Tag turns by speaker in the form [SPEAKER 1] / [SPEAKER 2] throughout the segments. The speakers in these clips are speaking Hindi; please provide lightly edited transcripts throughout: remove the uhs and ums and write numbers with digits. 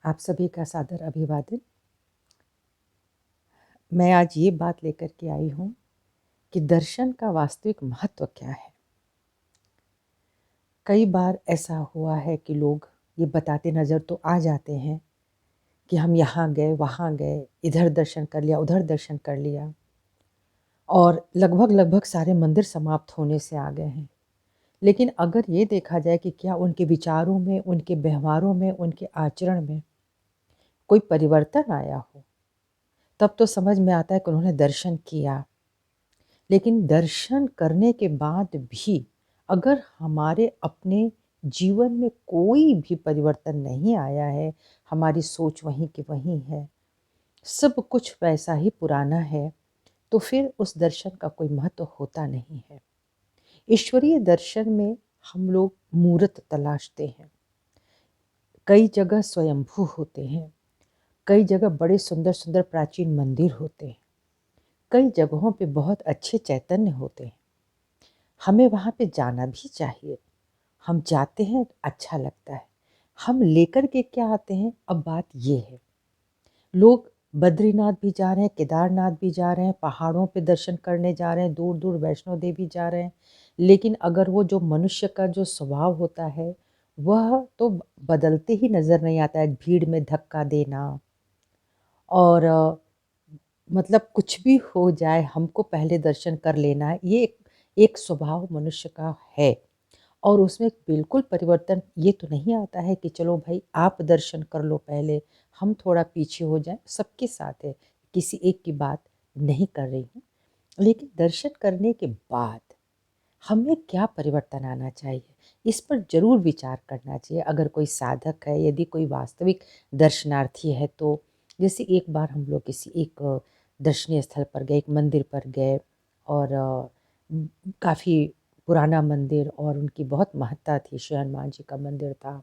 [SPEAKER 1] आप सभी का सादर अभिवादन। मैं आज ये बात लेकर के आई हूँ कि दर्शन का वास्तविक महत्व क्या है। कई बार ऐसा हुआ है कि लोग ये बताते नज़र तो आ जाते हैं कि हम यहाँ गए, वहाँ गए, इधर दर्शन कर लिया, उधर दर्शन कर लिया और लगभग सारे मंदिर समाप्त होने से आ गए हैं। लेकिन अगर ये देखा जाए कि क्या उनके विचारों में, उनके व्यवहारों में, उनके आचरण में कोई परिवर्तन आया हो, तब तो समझ में आता है कि उन्होंने दर्शन किया। लेकिन दर्शन करने के बाद भी अगर हमारे अपने जीवन में कोई भी परिवर्तन नहीं आया है, हमारी सोच वहीं की वहीं है, सब कुछ वैसा ही पुराना है, तो फिर उस दर्शन का कोई महत्व होता नहीं है। ईश्वरीय दर्शन में हम लोग मूर्त तलाशते हैं। कई जगह स्वयंभू होते हैं, कई जगह बड़े सुंदर-सुंदर प्राचीन मंदिर होते हैं, कई जगहों पे बहुत अच्छे चैतन्य होते हैं। हमें वहाँ पे जाना भी चाहिए। हम जाते हैं अच्छा लगता है। हम लेकर के क्या आते हैं, अब बात ये है। लोग बद्रीनाथ भी जा रहे हैं, केदारनाथ भी जा रहे हैं, पहाड़ों पे दर्शन करने जा रहे हैं, दूर-दूर वैष्णो देवी जा रहे हैं। लेकिन अगर वो जो मनुष्य का जो स्वभाव होता है, वह तो बदलते ही नज़र नहीं आता है। भीड़ में धक्का देना और मतलब कुछ भी हो जाए, हमको पहले दर्शन कर लेना है, ये एक स्वभाव मनुष्य का है। और उसमें बिल्कुल परिवर्तन ये तो नहीं आता है कि चलो भाई आप दर्शन कर लो पहले, हम थोड़ा पीछे हो जाएँ, सबके साथ है, किसी एक की बात नहीं कर रही हूँ। लेकिन दर्शन करने के बाद हमें क्या परिवर्तन आना चाहिए, इस पर ज़रूर विचार करना चाहिए। अगर कोई साधक है, यदि कोई वास्तविक दर्शनार्थी है तो जैसे एक बार हम लोग किसी एक दर्शनीय स्थल पर गए, एक मंदिर पर गए और काफ़ी पुराना मंदिर और उनकी बहुत महत्ता थी, श्री हनुमान जी का मंदिर था।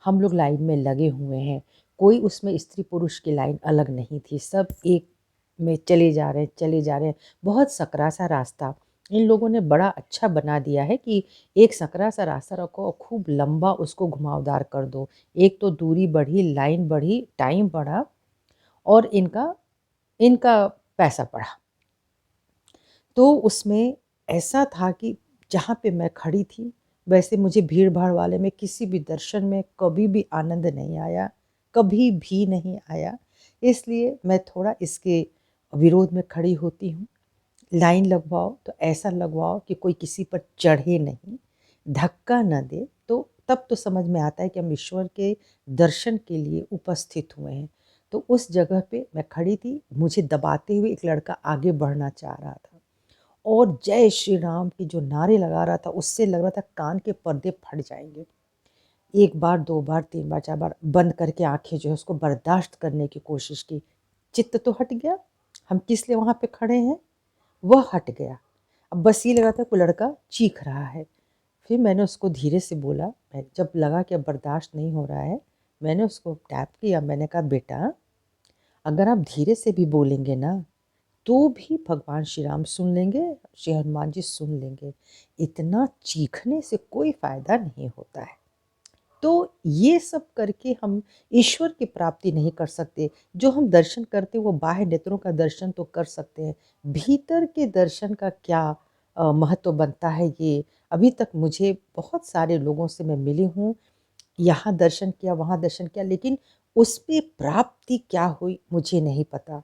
[SPEAKER 1] हम लोग लाइन में लगे हुए हैं, कोई उसमें स्त्री-पुरुष की लाइन अलग नहीं थी, सब एक में चले जा रहे हैं, चले जा रहे हैं। बहुत सकरा-सा रास्ता, इन लोगों ने बड़ा अच्छा बना दिया है कि एक सकरा-सा रास्ता रखो और खूब लंबा उसको घुमावदार कर दो। एक तो दूरी बढ़ी, लाइन बढ़ी, टाइम बढ़ा और इनका इनका पैसा बढ़ा। तो उसमें ऐसा था कि जहाँ पे मैं खड़ी थी, वैसे मुझे भीड़-भाड़ वाले में किसी भी दर्शन में कभी भी आनंद नहीं आया, कभी भी नहीं आया। इसलिए मैं थोड़ा इसके विरोध में खड़ी होती हूँ। लाइन लगवाओ तो ऐसा लगवाओ कि कोई किसी पर चढ़े नहीं, धक्का ना दे, तो तब तो समझ में आता है कि हम ईश्वर के दर्शन के लिए उपस्थित हुए हैं। तो उस जगह पे मैं खड़ी थी, मुझे दबाते हुए एक लड़का आगे बढ़ना चाह रहा था और जय श्री राम के जो नारे लगा रहा था, उससे लग रहा था कान के पर्दे फट जाएँगे। 1 बार, 2 बार, 3 बार, 4 बार बंद करके आँखें जो है उसको बर्दाश्त करने की कोशिश की। चित्त तो हट गया, हम किस लिए वहाँ पे खड़े हैं, वह हट गया। अब बस ये लग रहा था कोई लड़का चीख रहा है। फिर मैंने उसको धीरे से बोला, मैं जब लगा कि अब बर्दाश्त नहीं हो रहा है, मैंने उसको टैप किया, मैंने कहा, "बेटा, अगर आप धीरे से भी बोलेंगे ना, तो भी भगवान श्री राम सुन लेंगे, श्री हनुमान जी सुन लेंगे। इतना चीखने से कोई फ़ायदा नहीं होता है।" तो ये सब करके हम ईश्वर की प्राप्ति नहीं कर सकते। जो हम दर्शन करते हैं वो बाह्य नेत्रों का दर्शन तो कर सकते हैं। भीतर के दर्शन का क्या महत्व बनता है, ये अभी तक मुझे बहुत सारे लोगों से मैं मिली हूँ, यहाँ दर्शन किया, वहाँ दर्शन किया, लेकिन उसपे प्राप्ति क्या हुई मुझे नहीं पता।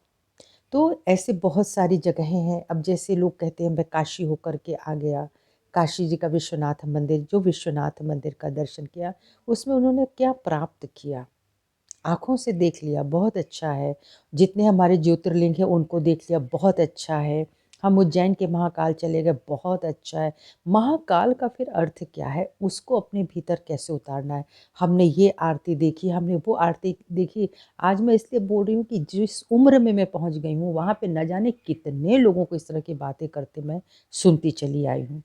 [SPEAKER 1] तो ऐसे बहुत सारी जगहें हैं। अब जैसे लोग कहते हैं मैं काशी होकर के आ गया, काशी जी का विश्वनाथ मंदिर, जो विश्वनाथ मंदिर का दर्शन किया, उसमें उन्होंने क्या प्राप्त किया? आँखों से देख लिया, बहुत अच्छा है। जितने हमारे ज्योतिर्लिंग हैं उनको देख लिया, बहुत अच्छा है। हम उज्जैन के महाकाल चले गए, बहुत अच्छा है। महाकाल का फिर अर्थ क्या है? उसको अपने भीतर कैसे उतारना है? हमने ये आरती देखी, हमने वो आरती देखी। आज मैं इसलिए बोल रही हूँ कि जिस उम्र में मैं पहुँच गई हूँ, वहाँ पे न जाने कितने लोगों को इस तरह की बातें करते मैं सुनती चली आई हूँ।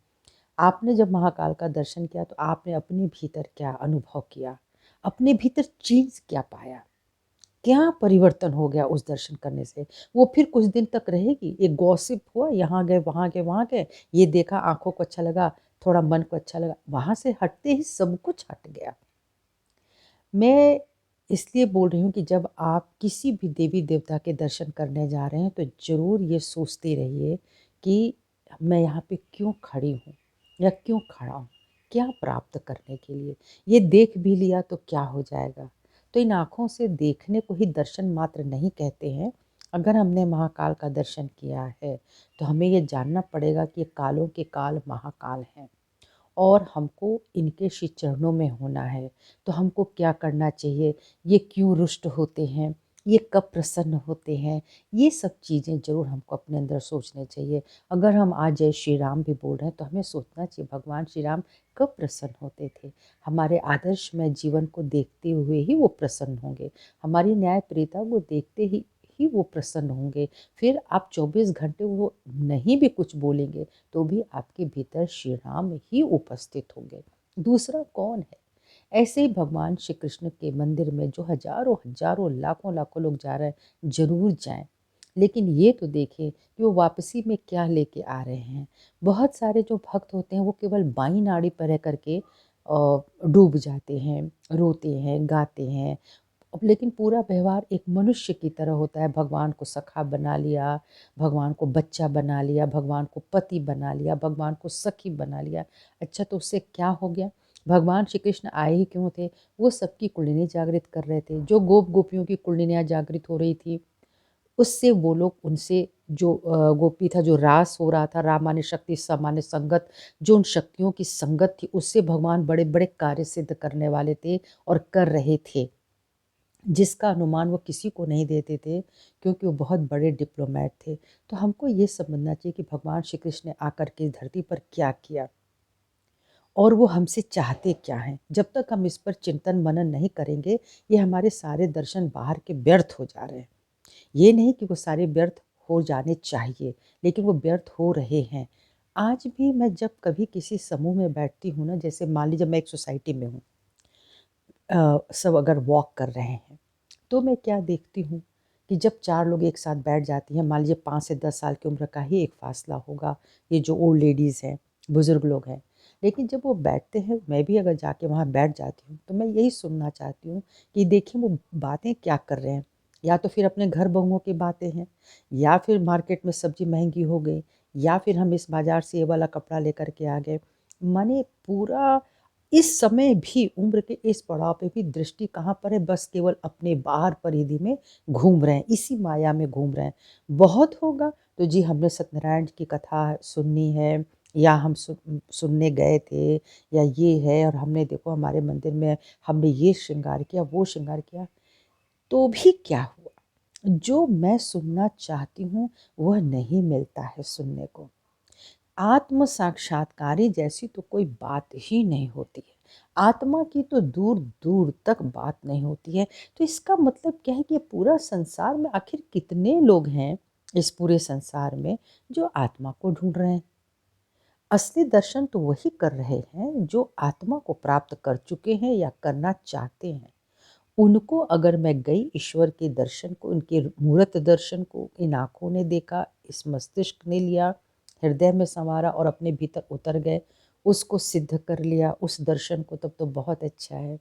[SPEAKER 1] आपने जब महाकाल का दर्शन किया तो आपने अपने भीतर क्या अनुभव किया? अपने भीतर चीज़ क्या पाया? क्या परिवर्तन हो गया उस दर्शन करने से? वो फिर कुछ दिन तक रहेगी? एक गॉसिप हुआ, यहाँ गए, वहाँ गए, वहाँ गए, ये देखा, आँखों को अच्छा लगा, थोड़ा मन को अच्छा लगा, वहाँ से हटते ही सब कुछ हट गया। मैं इसलिए बोल रही हूँ कि जब आप किसी भी देवी देवता के दर्शन करने जा रहे हैं तो ज़रूर ये सोचते रहिए कि मैं यहाँ पे क्यों खड़ी हूँ या क्यों खड़ा हूँ, क्या प्राप्त करने के लिए। ये देख भी लिया तो क्या हो जाएगा। तो इन आँखों से देखने को ही दर्शन मात्र नहीं कहते हैं। अगर हमने महाकाल का दर्शन किया है तो हमें ये जानना पड़ेगा कि ये कालों के काल महाकाल हैं और हमको इनके श्री चरणों में होना है। तो हमको क्या करना चाहिए, ये क्यों रुष्ट होते हैं, ये कब प्रसन्न होते हैं, ये सब चीज़ें ज़रूर हमको अपने अंदर सोचने चाहिए। अगर हम आज जय श्री राम भी बोल रहे हैं तो हमें सोचना चाहिए भगवान श्री राम कब प्रसन्न होते थे। हमारे आदर्शमय जीवन को देखते हुए ही वो प्रसन्न होंगे, हमारी न्यायप्रियता को देखते ही वो प्रसन्न होंगे। फिर आप 24 घंटे वो नहीं भी कुछ बोलेंगे तो भी आपके भीतर श्री राम ही उपस्थित होंगे। दूसरा कौन है? ऐसे ही भगवान श्री कृष्ण के मंदिर में जो हजारों हजारों लाखों लाखों लोग जा रहे हैं, ज़रूर जाएं। लेकिन ये तो देखें कि वो वापसी में क्या लेके आ रहे हैं। बहुत सारे जो भक्त होते हैं वो केवल बाईं नाड़ी पर रह करके डूब जाते हैं, रोते हैं, गाते हैं। अब लेकिन पूरा व्यवहार एक मनुष्य की तरह होता है। भगवान को सखा बना लिया, भगवान को बच्चा बना लिया, भगवान को पति बना लिया, भगवान को सखी बना लिया। अच्छा तो उससे क्या हो गया? भगवान श्री कृष्ण आए ही क्यों थे? वो सबकी कुंडली जागृत कर रहे थे। जो गोपियों की कुंडलियाँ जागृत हो रही थी, उससे वो लोग उनसे जो गोपी था, जो रास हो रहा था, रामान्य शक्ति सामान्य संगत, जो उन शक्तियों की संगत थी, उससे भगवान बड़े-बड़े कार्य सिद्ध करने वाले थे और कर रहे थे। जिसका अनुमान वो किसी को नहीं देते थे क्योंकि वो बहुत बड़े डिप्लोमैट थे। तो हमको ये समझना चाहिए कि भगवान श्री कृष्ण ने आकर के धरती पर क्या किया और वो हमसे चाहते क्या हैं। जब तक हम इस पर चिंतन मनन नहीं करेंगे, ये हमारे सारे दर्शन बाहर के व्यर्थ हो जा रहे हैं। ये नहीं कि वो सारे व्यर्थ हो जाने चाहिए, लेकिन वो व्यर्थ हो रहे हैं। आज भी मैं जब कभी किसी समूह में बैठती हूँ ना, जैसे मान लीजिए मैं एक सोसाइटी में हूँ, सब अगर वॉक कर रहे हैं, तो मैं क्या देखती हूँ कि जब 4 लोग एक साथ बैठ जाती हैं, मान लीजिए 5 से 10 साल की उम्र का ही एक फ़ासला होगा, ये जो ओल्ड लेडीज़ हैं, बुज़ुर्ग लोग हैं। लेकिन जब वो बैठते हैं, मैं भी अगर जाके वहाँ बैठ जाती हूँ, तो मैं यही सुनना चाहती हूँ कि देखिए वो बातें क्या कर रहे हैं। या तो फिर अपने घर बहुओं की बातें हैं, या फिर मार्केट में सब्ज़ी महँगी हो गई, या फिर हम इस बाज़ार से ये वाला कपड़ा लेकर के आ गए। माने पूरा इस समय भी उम्र के इस पड़ाव पे भी दृष्टि कहाँ पर है? बस केवल अपने बाहर परिधि में घूम रहे हैं, इसी माया में घूम रहे हैं। बहुत होगा तो जी हमने सत्यनारायण की कथा सुननी है, या हम सुनने गए थे, या ये है और हमने देखो हमारे मंदिर में हमने ये श्रृंगार किया, वो श्रृंगार किया। तो भी क्या हुआ? जो मैं सुनना चाहती हूँ वह नहीं मिलता है सुनने को। आत्म साक्षात्कारी जैसी तो कोई बात ही नहीं होती है। आत्मा की तो दूर-दूर तक बात नहीं होती है। तो इसका मतलब क्या है कि ये पूरा संसार में आखिर कितने लोग हैं इस पूरे संसार में जो आत्मा को ढूँढ रहे हैं। असली दर्शन तो वही कर रहे हैं जो आत्मा को प्राप्त कर चुके हैं या करना चाहते हैं। उनको अगर मैं गई ईश्वर के दर्शन को, उनके मूर्त दर्शन को इन आँखों ने देखा, इस मस्तिष्क ने लिया, हृदय में संवारा और अपने भीतर उतर गए, उसको सिद्ध कर लिया उस दर्शन को, तब तो बहुत अच्छा है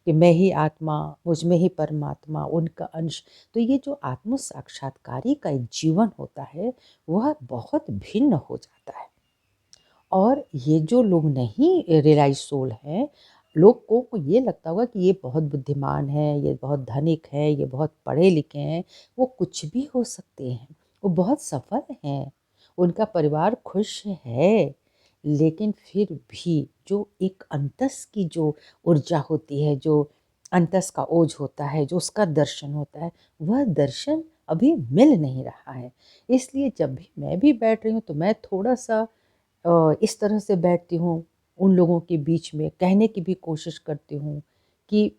[SPEAKER 1] कि मैं ही आत्मा, मुझ में ही परमात्मा, उनका अंश। तो ये जो आत्म साक्षात्कारी का एक जीवन होता है, वह बहुत भिन्न हो जाता है। और ये जो लोग नहीं रियलाइज़ सोल हैं, लोगों को ये लगता होगा कि ये बहुत बुद्धिमान है, ये बहुत धनिक है, ये बहुत पढ़े-लिखे हैं, वो कुछ भी हो सकते हैं, वो बहुत सफल हैं, उनका परिवार खुश है। लेकिन फिर भी जो एक अंतस की जो ऊर्जा होती है, जो अंतस का ओज होता है, जो उसका दर्शन होता है, वह दर्शन अभी मिल नहीं रहा है। इसलिए जब भी मैं भी बैठ रही हूँ, तो मैं थोड़ा-सा इस तरह से बैठती हूँ, उन लोगों के बीच में कहने की भी कोशिश करती हूँ कि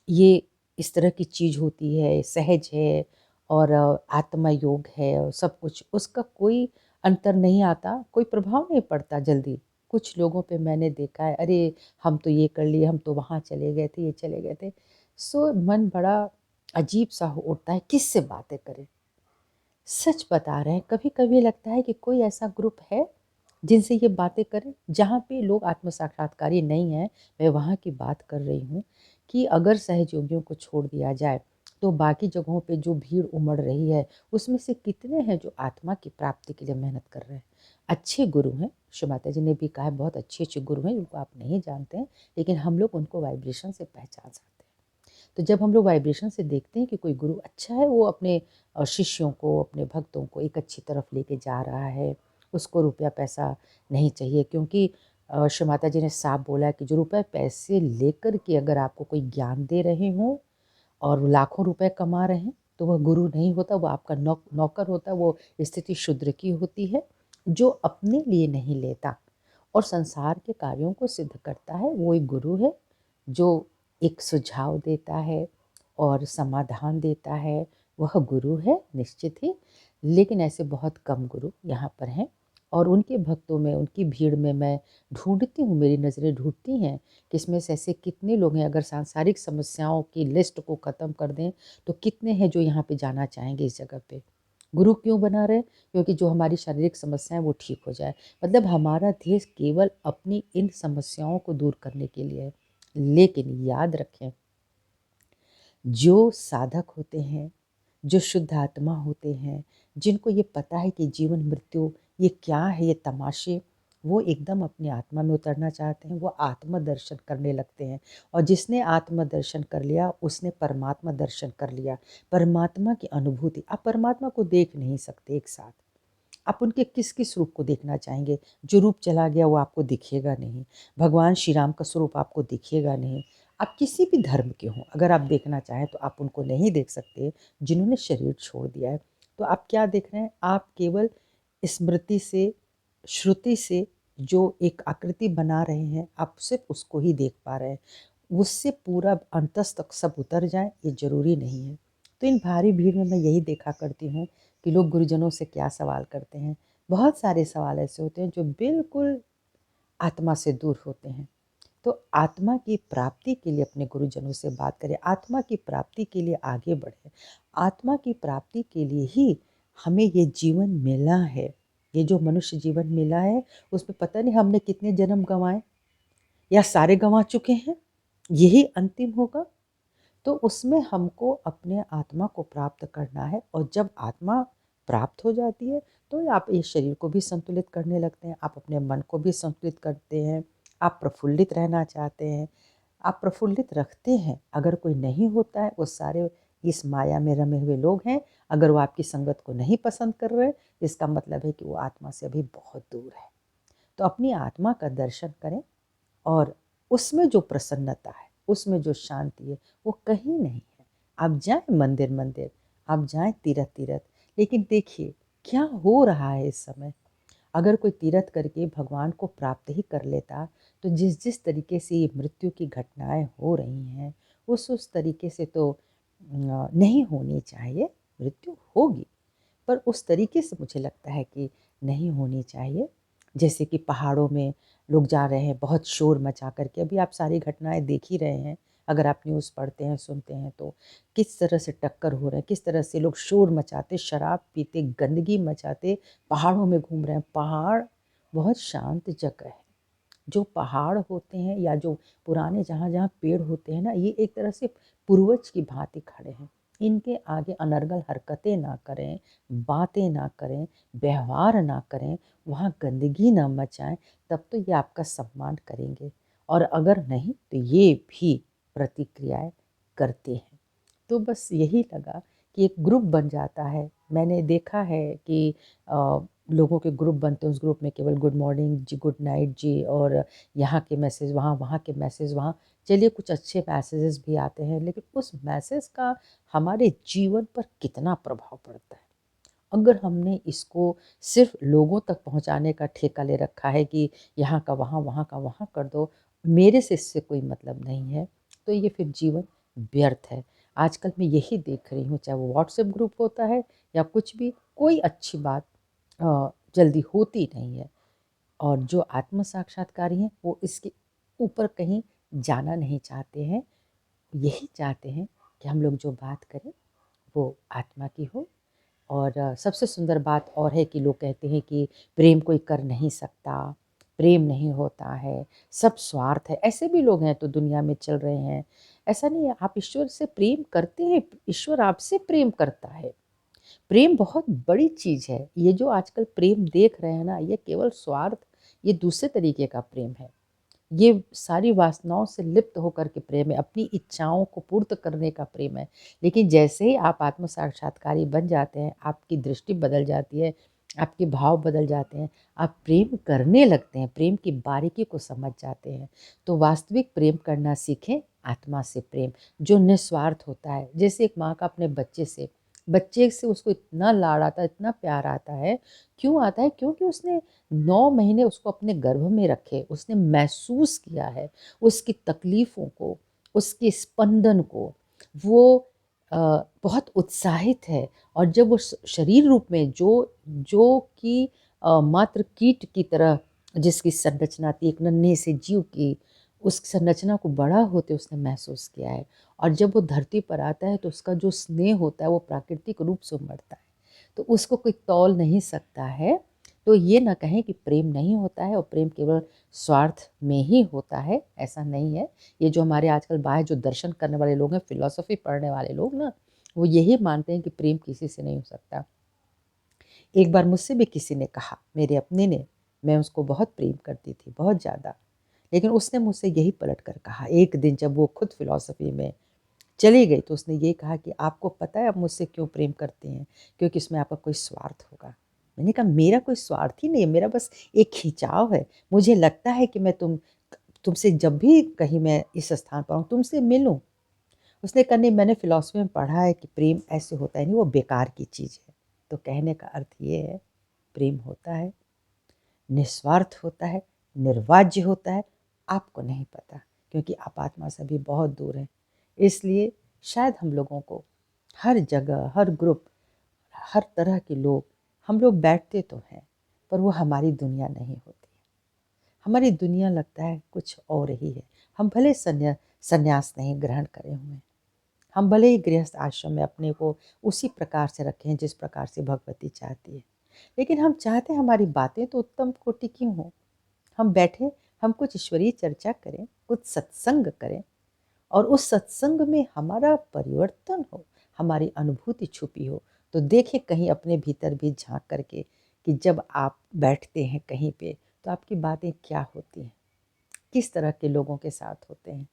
[SPEAKER 1] ये इस तरह की चीज़ होती है, सहज है और आत्मा योग है और सब कुछ। उसका कोई अंतर नहीं आता, कोई प्रभाव नहीं पड़ता जल्दी। कुछ लोगों पे मैंने देखा है, अरे! हम तो ये कर लिए, हम तो वहाँ चले गए थे, ये चले गए थे। सो मन बड़ा अजीब-सा हो उठता है, किससे बातें करें? सच बता रहे हैं, कभी-कभी लगता है कि कोई ऐसा ग्रुप है जिनसे ये बातें करें, जहाँ पे लोग आत्म साक्षात्कारी नहीं हैं, मैं वहाँ की बात कर रही हूँ कि अगर सहयोगियों को छोड़ दिया जाए तो बाकी जगहों पे जो भीड़ उमड़ रही है उसमें से कितने हैं जो आत्मा की प्राप्ति के लिए मेहनत कर रहे हैं। अच्छे गुरु हैं, श्री माता जी ने भी कहा है, बहुत अच्छे अच्छे गुरु हैं जिनको आप नहीं जानते हैं, लेकिन हम लोग उनको वाइब्रेशन से पहचान सकते हैं। तो जब हम लोग वाइब्रेशन से देखते हैं कि कोई गुरु अच्छा है, वो अपने शिष्यों को, अपने भक्तों को एक अच्छी तरफ लेके जा रहा है, उसको रुपया पैसा नहीं चाहिए, क्योंकि श्री माता जी ने साफ बोला है कि जो रुपए पैसे लेकर के अगर आपको कोई ज्ञान दे रहे हों और वो लाखों रुपए कमा रहे हैं तो वह गुरु नहीं होता, वो आपका नौकर होता है। वो स्थिति शूद्र की होती है जो अपने लिए नहीं लेता और संसार के कार्यों को सिद्ध करता है। वो एक गुरु है जो एक सुझाव देता है और समाधान देता है, वह गुरु है निश्चित ही। लेकिन ऐसे बहुत कम गुरु यहाँ पर हैं और उनके भक्तों में, उनकी भीड़ में मैं ढूंढती हूँ, मेरी नज़रें ढूंढती हैं कि इसमें से ऐसे कितने लोग हैं, अगर सांसारिक समस्याओं की लिस्ट को ख़त्म कर दें तो कितने हैं जो यहाँ पे जाना चाहेंगे इस जगह पे। गुरु क्यों बना रहे? क्योंकि जो हमारी शारीरिक समस्याएं वो ठीक हो जाए। मतलब हमारा ध्येय केवल अपनी इन समस्याओं को दूर करने के लिए है। लेकिन याद रखें, जो साधक होते हैं, जो शुद्ध आत्मा होते हैं, जिनको ये पता है कि जीवन मृत्यु ये क्या है, ये तमाशे, वो एकदम अपनी आत्मा में उतरना चाहते हैं, वो आत्म दर्शन करने लगते हैं। और जिसने आत्म दर्शन कर लिया उसने परमात्मा दर्शन कर लिया। परमात्मा की अनुभूति, आप परमात्मा को देख नहीं सकते एक साथ, आप उनके किस किस रूप को देखना चाहेंगे? जो रूप चला गया वो आपको दिखेगा नहीं। भगवान श्री राम का स्वरूप आपको दिखेगा नहीं। आप किसी भी धर्म के हों, अगर आप देखना चाहें तो आप उनको नहीं देख सकते जिन्होंने शरीर छोड़ दिया है। तो आप क्या देख रहे हैं? आप केवल स्मृति से, श्रुति से जो एक आकृति बना रहे हैं, आप सिर्फ उसको ही देख पा रहे हैं। उससे पूरा अंतस तक सब उतर जाए ये ज़रूरी नहीं है। तो इन भारी भीड़ में मैं यही देखा करती हूँ कि लोग गुरुजनों से क्या सवाल करते हैं। बहुत सारे सवाल ऐसे होते हैं जो बिल्कुल आत्मा से दूर होते हैं। तो आत्मा की प्राप्ति के लिए अपने गुरुजनों से बात करें, आत्मा की प्राप्ति के लिए आगे बढ़ें। आत्मा की प्राप्ति के लिए ही हमें ये जीवन मिला है। ये जो मनुष्य जीवन मिला है उसमें पता नहीं हमने कितने जन्म गंवाए या सारे गंवा चुके हैं, यही अंतिम होगा। तो उसमें हमको अपने आत्मा को प्राप्त करना है और जब आत्मा प्राप्त हो जाती है तो आप इस शरीर को भी संतुलित करने लगते हैं, आप अपने मन को भी संतुलित करते हैं, आप प्रफुल्लित रहना चाहते हैं, आप प्रफुल्लित रखते हैं। अगर कोई नहीं होता है, वो सारे इस माया में रमे हुए लोग हैं, अगर वो आपकी संगत को नहीं पसंद कर रहे, इसका मतलब है कि वो आत्मा से अभी बहुत दूर है। तो अपनी आत्मा का दर्शन करें और उसमें जो प्रसन्नता है, उसमें जो शांति है, वो कहीं नहीं है। आप जाएँ मंदिर-मंदिर, आप जाएँ तीरथ-तीरथ, लेकिन देखिए क्या हो रहा है इस समय। अगर कोई तीरथ करके भगवान को प्राप्त ही कर लेता, तो जिस-जिस तरीके से ये मृत्यु की घटनाएँ हो रही हैं, उस तरीके से तो नहीं होनी चाहिए। मृत्यु होगी, पर उस तरीके से मुझे लगता है कि नहीं होनी चाहिए। जैसे कि पहाड़ों में लोग जा रहे हैं बहुत शोर मचा कर के, अभी आप सारी घटनाएँ देख ही रहे हैं, अगर आप न्यूज़ पढ़ते हैं, सुनते हैं तो। किस तरह से टक्कर हो रहे हैं, किस तरह से लोग शोर मचाते, शराब पीते, गंदगी मचाते, पहाड़ों में घूम रहे हैं। पहाड़ बहुत शांत जगह है। जो पहाड़ होते हैं या जो पुराने जहाँ-जहाँ पेड़ होते हैं ना, ये एक तरह से पूर्वज की भांति खड़े हैं। इनके आगे अनर्गल हरकतें ना करें, बातें ना करें, व्यवहार ना करें, वहाँ गंदगी ना मचाएँ, तब तो ये आपका सम्मान करेंगे और अगर नहीं तो ये भी प्रतिक्रियाएँ करते हैं। तो बस यही लगा कि एक ग्रुप बन जाता है। मैंने देखा है कि लोगों के ग्रुप बनते हैं, उस ग्रुप में केवल गुड मॉर्निंग जी, गुड नाइट जी और यहाँ के मैसेज वहाँ, वहाँ के मैसेज वहाँ। चलिए कुछ अच्छे मैसेजेस भी आते हैं, लेकिन उस मैसेज का हमारे जीवन पर कितना प्रभाव पड़ता है? अगर हमने इसको सिर्फ़ लोगों तक पहुँचाने का ठेका ले रखा है कि यहाँ का वहाँ, वहाँ का वहाँ कर दो, मेरे से इससे कोई मतलब नहीं है, तो ये फिर जीवन व्यर्थ है। आजकल मैं यही देख रही हूँ, चाहे वो व्हाट्सएप ग्रुप होता है या कुछ भी, कोई अच्छी बात जल्दी होती नहीं है और जो आत्म साक्षात्कारी हैं, वो इसके ऊपर कहीं जाना नहीं चाहते हैं। यही चाहते हैं कि हम लोग जो बात करें, वो आत्मा की हो। और सबसे सुंदर बात और है कि लोग कहते हैं कि प्रेम कोई कर नहीं सकता, प्रेम नहीं होता है, सब स्वार्थ है। ऐसे भी लोग हैं तो दुनिया में चल रहे हैं। ऐसा नहीं है, आप ईश्वर से प्रेम करते हैं, ईश्वर आपसे प्रेम करता है। प्रेम बहुत बड़ी चीज़ है। ये जो आजकल प्रेम देख रहे हैं ना, ये केवल स्वार्थ, ये दूसरे तरीके का प्रेम है। ये सारी वासनाओं से लिप्त होकर के प्रेम है, अपनी इच्छाओं को पूर्त करने का प्रेम है। लेकिन जैसे ही आप आत्म साक्षात्कारी बन जाते हैं, आपकी दृष्टि बदल जाती है, आपके भाव बदल जाते हैं, आप प्रेम करने लगते हैं, प्रेम की बारीकी को समझ जाते हैं। तो वास्तविक प्रेम करना सीखें, आत्मा से प्रेम, जो निस्वार्थ होता है। जैसे एक माँ का अपने बच्चे से उसको इतना लाड आता है, इतना प्यार आता है। क्यों आता है? क्योंकि उसने 9 महीने उसको अपने गर्भ में रखे, उसने महसूस किया है उसकी तकलीफ़ों को, उसके स्पंदन को। वो अ, बहुत उत्साहित है, और जब वो शरीर रूप में जो कि मात्र कीट की तरह जिसकी संरचना थी, एक नन्हे से जीव की, उस संरचना को बड़ा होते उसने महसूस किया है। और जब वो धरती पर आता है तो उसका जो स्नेह होता है वो प्राकृतिक रूप से उमड़ता है, तो उसको कोई तौल नहीं सकता है। तो ये ना कहें कि प्रेम नहीं होता है और प्रेम केवल स्वार्थ में ही होता है, ऐसा नहीं है। ये जो हमारे आजकल बाहर जो दर्शन करने वाले लोग हैं, फ़िलॉसफ़ी पढ़ने वाले लोग ना, वो यही मानते हैं कि प्रेम किसी से नहीं हो सकता। एक बार मुझसे भी किसी ने कहा, मेरे अपने ने, मैं उसको बहुत प्रेम करती थी, बहुत ज़्यादा। लेकिन उसने मुझसे यही पलट कर कहा, एक दिन जब वो खुद फ़िलॉसफ़ी में चली गई, तो उसने ये कहा कि आपको पता है आप मुझसे क्यों प्रेम करते हैं? क्योंकि इसमें आपका कोई स्वार्थ होगा। मैंने कहा मेरा कोई स्वार्थ ही नहीं है, मेरा बस एक खिंचाव है। मुझे लगता है कि मैं तुमसे जब भी कहीं मैं इस स्थान पर हूँ, तुमसे मिलूँ। उसने कहा नहीं, मैंने फ़िलॉसफ़ी में पढ़ा है कि प्रेम ऐसे होता है नहीं, वो बेकार की चीज़ है। तो कहने का अर्थ ये है, प्रेम होता है, निस्वार्थ होता है, निर्वाज्य होता है, आपको नहीं पता, क्योंकि आप आत्मा से अभी बहुत दूर हैं। इसलिए शायद हम लोगों को हर जगह, हर ग्रुप, हर तरह के लोग, हम लोग बैठते तो हैं, पर वो हमारी दुनिया नहीं होती। हमारी दुनिया लगता है कुछ और ही है। हम भले संन्यास नहीं ग्रहण करे हुए हैं, हम भले ही गृहस्थ आश्रम में अपने को उसी प्रकार से रखें जिस प्रकार से भगवती चाहती है, लेकिन हम चाहते हैं हमारी बातें तो उत्तम कोटि की हों। हम बैठे, हम कुछ ईश्वरीय चर्चा करें, कुछ सत्संग करें, और उस सत्संग में हमारा परिवर्तन हो, हमारी अनुभूति छुपी हो। तो देखें कहीं अपने भीतर भी झांक करके कि जब आप बैठते हैं कहीं पे, तो आपकी बातें क्या होती हैं, किस तरह के लोगों के साथ होते हैं,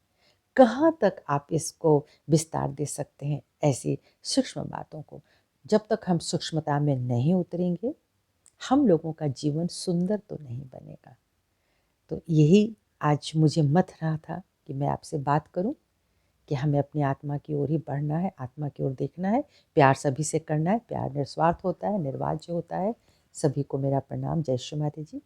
[SPEAKER 1] कहाँ तक आप इसको विस्तार दे सकते हैं, ऐसी सूक्ष्म बातों को। जब तक हम सूक्ष्मता में नहीं उतरेंगे, हम लोगों का जीवन सुंदर तो नहीं बनेगा। तो यही आज मुझे मथ रहा था कि मैं आपसे बात करूं कि हमें अपनी आत्मा की ओर ही बढ़ना है, आत्मा की ओर देखना है, प्यार सभी से करना है। प्यार निस्वार्थ होता है, निर्वाज्य होता है। सभी को मेरा प्रणाम। जय श्री माता जी।